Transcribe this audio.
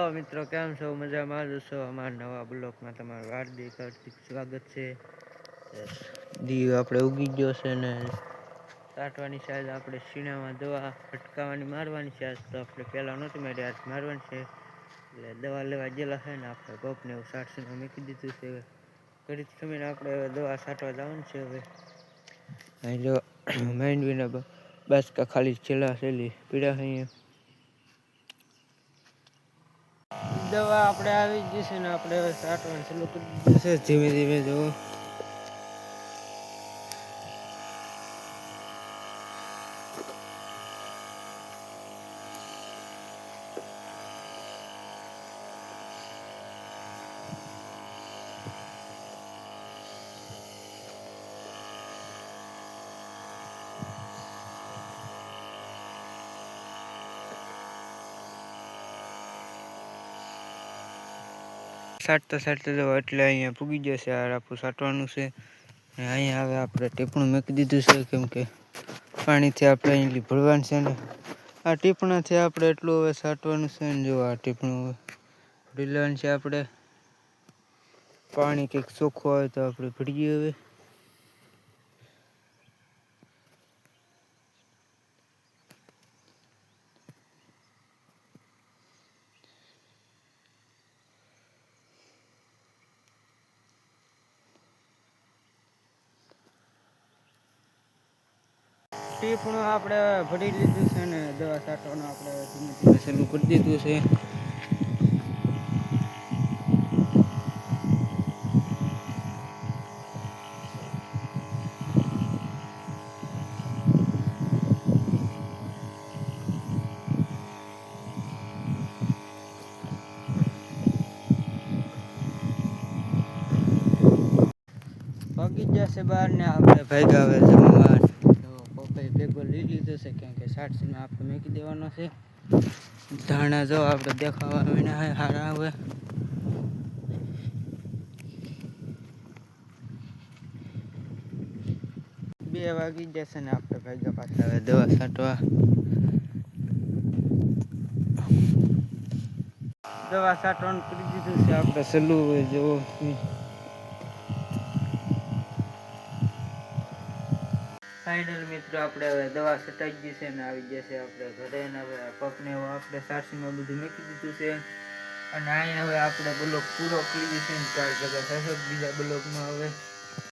Hello મિત્રો, કેમ છો? મજામાં જ છો? અમારા નવા બ્લોગમાં તમારું હાર્દિક સ્વાગત છે. દીવ આપણે ઉગી ગયો છે ને કાટવાની સાઈડ આપણે સીણામાં દવા અટકાવવાની મારવાની છે. આજ તો આપણે પહેલાં નહોતી મારી, આજ મારવાની છે. એટલે દવા લેવા ગયેલા છે ને આપણે ગોપને એવું સાટસીમાં મૂકી દીધું છે. ઘડીક સમયને આપણે દવા છાંટવા જવાનું છે. હવે અહીં જો માંડવીના બાસકા ખાલી છેલ્લા છેલ્લી પીડા અહીંયા દવા આપણે આવી જ છે ને આપણે છાંટવાનું ચાલુ કરી દીધું છે ધીમે ધીમે. જો છાંટતા છાંટતા એટલે અહીંયા પૂગી જશે. આ આપણું છાંટવાનું છે. અહીંયા હવે આપણે ટીપણું મૂકી દીધું છે, કેમ કે પાણીથી આપણે અહીં ભરવાનું છે ને આ ટીપણાથી આપણે એટલું હવે છાંટવાનું છે ને. જો આ ટીપણું ભરી લેવાનું છે. આપણે પાણી કંઈક ચોખ્ખું આવે તો આપણે ભરીએ. હવે ટીપણું આપણે ભરી લીધું છે ને દવા છાંટવાનું આપણે ધીમે ધીમે ચાલુ કરી દીધું છે. પગી જશે બહાર ને આપણે ભેગા હવે જમવા પપ્પાએ ભેગો લઈ લીધો છે, કેમ કે સાટસીમાં આપણે મૂકી દેવાનો છે. ધાણા જો આપણે દેખાવા વિના હારા હવે 2 વાગી જશે ને આપણે ભેગા પાછા હવે દવા છાંટવા. દવા છાંટવાનું કરી દીધું છે આપણે સલું જેવો. ફાઇનલ મિત્રો આપણે હવે દવા છટાઈ ગઈ છે ને આવી જશે આપણે ઘરે. ને હવે પગને આપણે સારસીમાં બધું મૂકી દીધું છે. અને અહીંયા હવે આપણે બ્લોક પૂરો કરી દીધું છે. 4 જગ્યા થશે બીજા બ્લોકમાં હવે